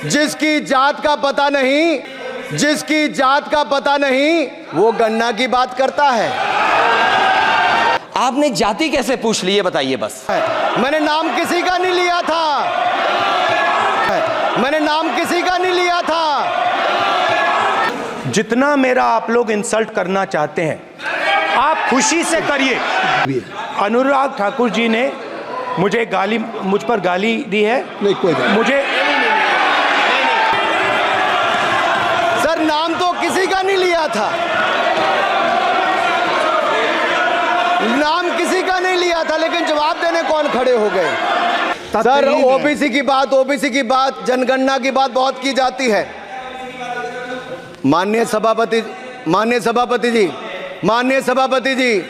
जिसकी जात का पता नहीं, जिसकी जात का पता नहीं, वो गन्ना की बात करता है। आपने जाति कैसे पूछ ली है बताइए बस। मैंने नाम किसी का नहीं लिया था, मैंने नाम किसी का नहीं लिया था। जितना मेरा आप लोग इंसल्ट करना चाहते हैं आप खुशी से करिए। अनुराग ठाकुर जी ने मुझ पर गाली दी है। नहीं कोई मुझे सर नाम तो किसी का नहीं लिया था, नाम किसी का नहीं लिया था, लेकिन जवाब देने कौन खड़े हो गए। सर ओबीसी की बात, जनगणना की बात बहुत की जाती है। माननीय सभापति जी,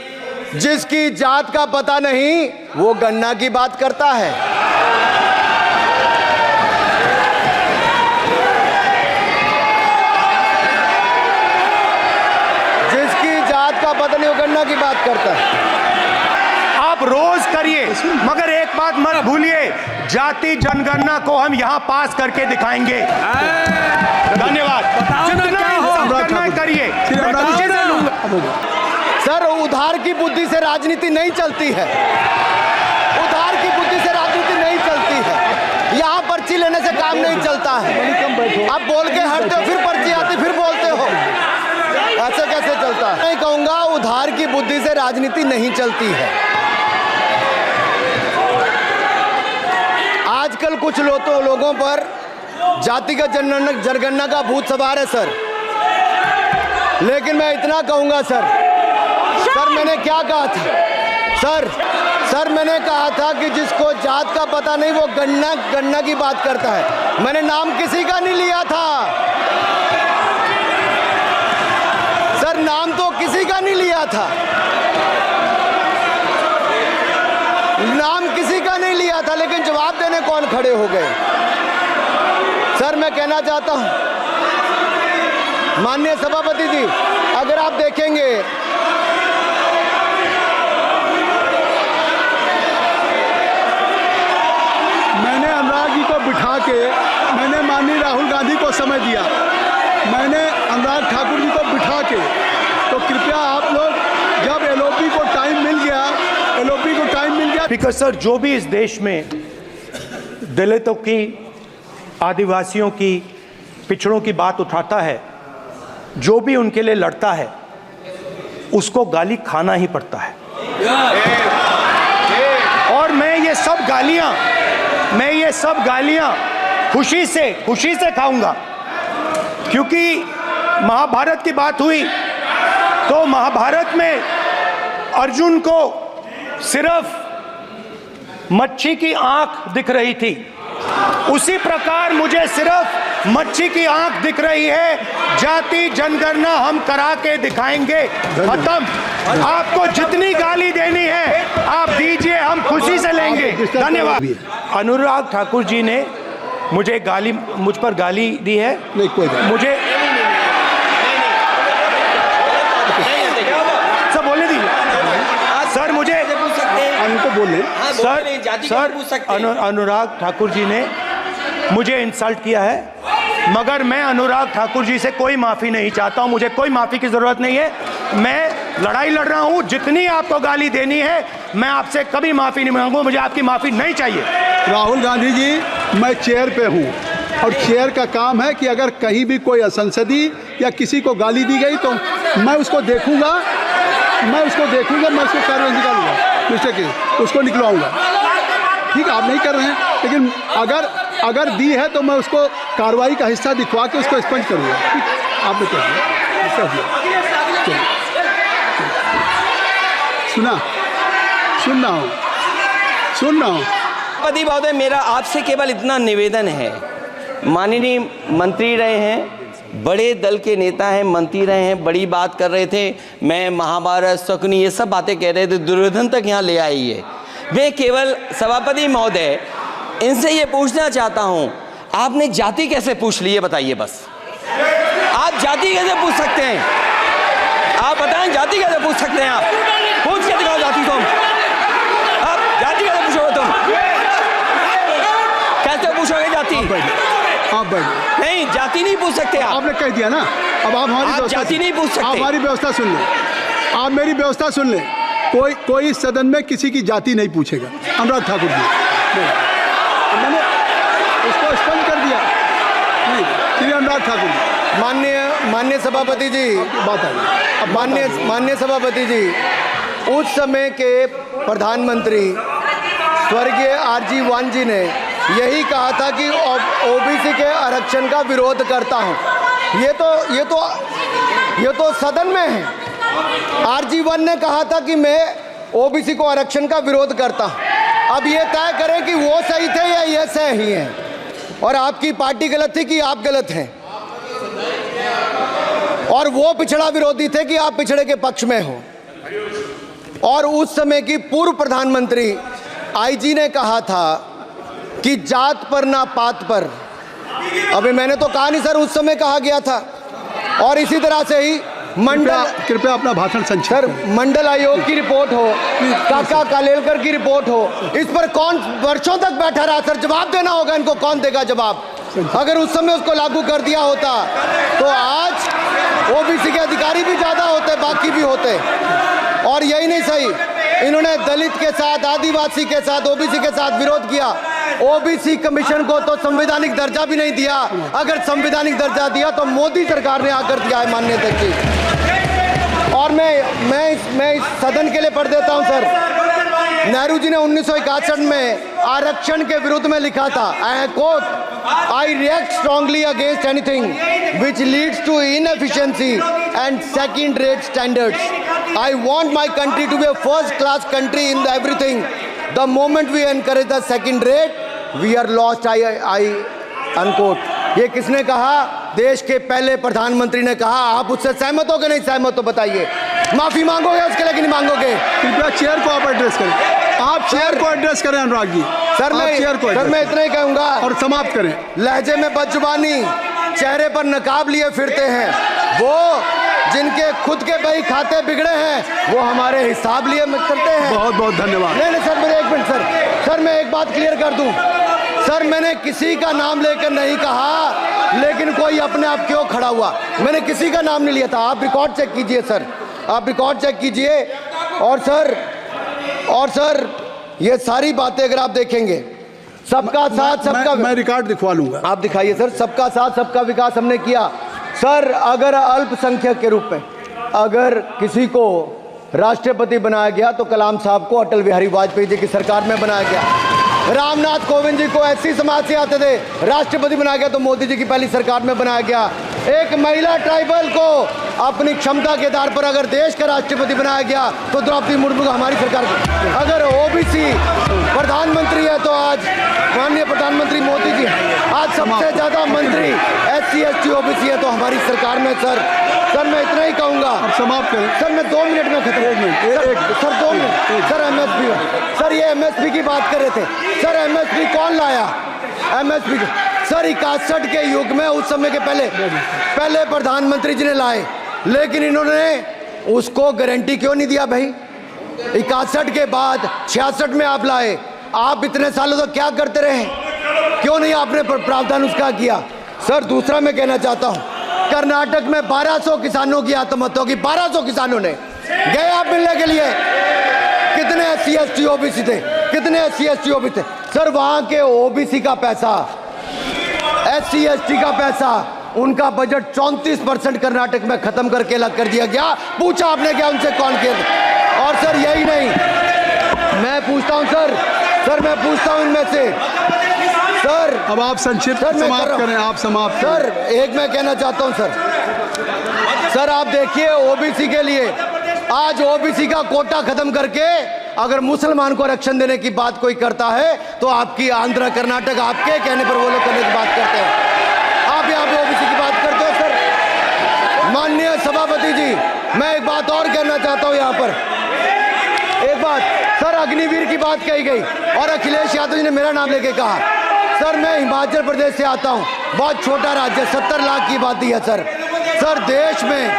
जिसकी जात का पता नहीं वो गन्ना की बात करता है। जिसकी जात का पता नहीं वो गन्ना की बात करता है। आप रोज करिए, मगर एक बात मत भूलिए, जाति जनगणना को हम यहाँ पास करके दिखाएंगे। धन्यवाद। जितना करिए। सर उधार की बुद्धि से राजनीति नहीं चलती है, उधार की बुद्धि से राजनीति नहीं चलती है। यहाँ पर्ची लेने से काम नहीं चलता है। आप बोल के हटते हो, फिर पर्ची आती, फिर बोलते हो, ऐसे कैसे चलता है। मैं कहूँगा उधार की बुद्धि से राजनीति नहीं चलती है। आजकल कुछ लोगों पर जातिगत जनगणना का भूत सवार है सर, लेकिन मैं इतना कहूँगा सर मैंने क्या कहा था सर मैंने कहा था कि जिसको जात का पता नहीं वो गन्ना की बात करता है। मैंने नाम किसी का नहीं लिया था सर, नाम तो किसी का नहीं लिया था, नाम किसी का नहीं लिया था, लेकिन जवाब देने कौन खड़े हो गए। सर मैं कहना चाहता हूं माननीय सभापति जी, अगर आप देखेंगे मैंने अनुराग जी को बिठा के मैंने माननीय राहुल गांधी को समय दिया, मैंने अनुराग ठाकुर जी को बिठा के, तो कृपया आप लोग जब एलओपी को टाइम मिल गया स्पीकर सर, जो भी इस देश में दलितों की, आदिवासियों की, पिछड़ों की बात उठाता है, जो भी उनके लिए लड़ता है, उसको गाली खाना ही पड़ता है। और मैं ये सब गालियां खुशी से खाऊंगा, क्योंकि महाभारत की बात हुई तो महाभारत में अर्जुन को सिर्फ मच्छी की आंख दिख रही थी, उसी प्रकार मुझे सिर्फ मच्छी की आंख दिख रही है। जाति जनगणना हम करा के दिखाएंगे। खत्म। आपको जितनी गाली देनी है आप दीजिए, हम खुशी से लेंगे। धन्यवाद। अनुराग ठाकुर जी ने मुझ पर गाली दी है। नहीं कोई मुझे सब बोलने दीजिए सर, मुझे उनको बोले सर अनुराग ठाकुर जी ने मुझे इंसल्ट किया है, मगर मैं अनुराग ठाकुर जी से कोई माफ़ी नहीं चाहता हूं, मुझे कोई माफ़ी की ज़रूरत नहीं है। मैं लड़ाई लड़ रहा हूं, जितनी आपको गाली देनी है मैं आपसे कभी माफ़ी नहीं मांगूंगा, मुझे आपकी माफ़ी नहीं चाहिए। राहुल गांधी जी, मैं चेयर पे हूँ और चेयर का काम है कि अगर कहीं भी कोई असंसदीय या किसी को गाली दी गई तो मैं उसको देखूंगा, मैं उसको कार्रवाई निकालूंगा, मिस्टर के उसको निकलवाऊंगा। ठीक है, आप नहीं कर रहे हैं, लेकिन अगर दी है तो मैं उसको कार्रवाई का हिस्सा दिखवा के उसको स्पंज करूँगा। आपने कर दिया, सुन रहा हूँ। पति महोदय, मेरा आपसे केवल इतना निवेदन है, माननीय मंत्री रहे हैं, बड़े दल के नेता हैं, मंत्री रहे हैं, बड़ी बात कर रहे थे, मैं महाभारत, शकुनी, ये सब बातें कह रहे थे, दुर्योधन तक यहाँ ले आई है। मैं केवल सभापति महोदय इनसे ये पूछना चाहता हूँ, आपने जाति कैसे पूछ ली है बताइए बस। आप जाति कैसे पूछ सकते हैं? आप बताएं, जाति कैसे पूछ सकते हैं? आप पूछ के दिखाओ जाति तुम, आप जाति कैसे पूछोगे? तुम कैसे पूछोगे जाति? आप बैठिए। नहीं, जाति नहीं पूछ सकते आप। आपने कह दिया ना, अब आप हमारी आप व्यवस्था जाति नहीं पूछ सकते। आप हमारी व्यवस्था सुन लें, आप मेरी व्यवस्था सुन लें। कोई सदन में किसी की जाति नहीं पूछेगा। अनुराग ठाकुर जी, मैंने उसको स्पष्ट कर दिया। नहीं, श्री अनुराग ठाकुर जी, माननीय सभापति जी, बात आ गई। अब माननीय सभापति जी, उस समय के प्रधानमंत्री स्वर्गीय आरजी वान जी ने यही कहा था कि ओबीसी के आरक्षण का विरोध करता हूं। ये तो सदन में है। आरजी वन ने कहा था कि मैं ओबीसी को आरक्षण का विरोध करता हूं। अब ये तय करें कि वो सही थे या ये सही हैं, और आपकी पार्टी गलत थी कि आप गलत हैं, और वो पिछड़ा विरोधी थे कि आप पिछड़े के पक्ष में हो। और उस समय की पूर्व प्रधानमंत्री आईजी ने कहा था कि जात पर ना पात पर। अभी मैंने तो कहा नहीं सर, उस समय कहा गया था। और इसी तरह से ही कृपया अपना भाषण संक्षिप्त सर, करें। मंडल आयोग की रिपोर्ट हो, काका कालेलकर की रिपोर्ट हो, इस पर कौन वर्षों तक बैठा रहा सर? जवाब देना होगा इनको, कौन देगा जवाब? अगर उस समय उसको लागू कर दिया होता तो आज ओबीसी के अधिकारी भी ज्यादा होते, बाकी भी होते। और यही नहीं सही, इन्होंने दलित के साथ, आदिवासी के साथ, ओबीसी के साथ विरोध किया। ओबीसी कमीशन को तो संवैधानिक दर्जा भी नहीं दिया। अगर संवैधानिक दर्जा दिया तो मोदी सरकार ने आकर दिया है, माननीय अध्यक्ष जी। और मैं इस सदन के लिए पढ़ देता हूं सर। नेहरू जी ने 1961 में आरक्षण के विरुद्ध में लिखा था, I quote, I react strongly against anything which leads to inefficiency and second rate standards. I want my country to be a first class country in everything. The moment we encourage the second rate we are lost, I unquote. ये किसने कहा? देश के पहले प्रधानमंत्री ने कहा। आप उससे सहमत हो कि नहीं सहमत हो बताइए? माफी मांगोगे उसके लिए कि नहीं मांगोगे? कृपया चेयर को आप एड्रेस करें। आप चेयर को एड्रेस करें अनुराग जी। सर मैं इतना ही कहूंगा और समाप्त करें। लहजे में बदजुबानी, चेहरे पर नकाब लिए फिरते हैं, वो जिनके खुद के बही खाते बिगड़े हैं वो हमारे हिसाब लिए करते हैं। बहुत बहुत धन्यवाद। नहीं सर, मेरे एक मिनट सर, मैं एक बात क्लियर कर दूं सर, मैंने किसी का नाम लेकर नहीं कहा, लेकिन कोई अपने आप क्यों खड़ा हुआ? मैंने किसी का नाम नहीं लिया था। आप रिकॉर्ड चेक कीजिए सर, आप रिकॉर्ड चेक कीजिए। और सर ये सारी बातें अगर आप देखेंगे, सबका साथ सबका, मैं रिकॉर्ड दिखवा लूंगा। आप दिखाइए सर। सबका साथ सबका विकास हमने किया सर। अगर अल्पसंख्यक के रूप में अगर किसी को राष्ट्रपति बनाया गया तो कलाम साहब को अटल बिहारी वाजपेयी जी की सरकार में बनाया गया। रामनाथ कोविंद जी को एससी समाज से आते थे, राष्ट्रपति बनाया गया तो मोदी जी की पहली सरकार में बनाया गया। एक महिला ट्राइबल को अपनी क्षमता के आधार पर अगर देश का राष्ट्रपति बनाया गया तो द्रौपदी मुर्मू को हमारी सरकार। अगर ओबीसी प्रधानमंत्री है तो आज माननीय प्रधानमंत्री मोदी जी। आज सबसे ज्यादा मंत्री एससी एसटी ओबीसी है तो हमारी सरकार में। सर मैं इतना ही कहूंगा। अब समाप्त करें सर, मैं 2 मिनट में खत्म। Sir 2 minute. Sir MSP, sir ये एमएसपी की बात कर रहे थे सर। एमएसपी कौन लाया? एमएसपी सर 61 के युग में, उस समय के पहले प्रधानमंत्री जी ने लाए, लेकिन इन्होंने उसको गारंटी क्यों नहीं दिया भाई? 61 के बाद 66 में आप लाए। आप इतने सालों तक क्या करते रहे? क्यों नहीं आपने प्रावधान उसका किया? सर दूसरा मैं कहना चाहता हूं, कर्नाटक में 1200 किसानों की आत्महत्या की। 1200 किसानों ने गए आप मिलने के लिए। कितने एससी एसटी ओबीसी थे? कितने एससी एसटी ओबीसी थे? सर वहां के ओबीसी का पैसा, एससी एसटी का पैसा, उनका बजट 34% कर्नाटक में खत्म करके अलग कर दिया गया। पूछा आपने क्या उनसे? कौन किया? और सर यही नहीं, मैं पूछता हूं सर मैं पूछता हूं इनमें से सर। अब आप संक्षिप्त समाप्त करें। आप समाप्त सर एक मैं कहना चाहता हूं सर आप देखिए ओबीसी के लिए आज ओबीसी का कोटा खत्म करके अगर मुसलमान को आरक्षण देने की बात कोई करता है तो आपकी आंध्र कर्नाटक आपके कहने पर वो लोग करने की बात करते हैं। आप यहाँ पे ओबीसी की बात करते हो सर। माननीय सभापति जी, मैं एक बात और कहना चाहता हूँ यहाँ पर। एक बात सर, अग्निवीर की बात कही गई और अखिलेश यादव जी ने मेरा नाम लेके कहा। सर मैं हिमाचल प्रदेश से आता हूँ, बहुत छोटा राज्य, 70 लाख की आबादी है सर। देश में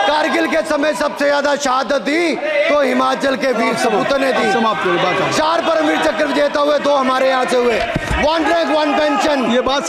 कारगिल के समय सबसे ज्यादा शहादत दी तो हिमाचल के वीर सपूतों ने दी। 4 परमवीर चक्र विजेता हुए, 2 हमारे यहाँ से हुए। 1 रैंक 1 पेंशन। ये बात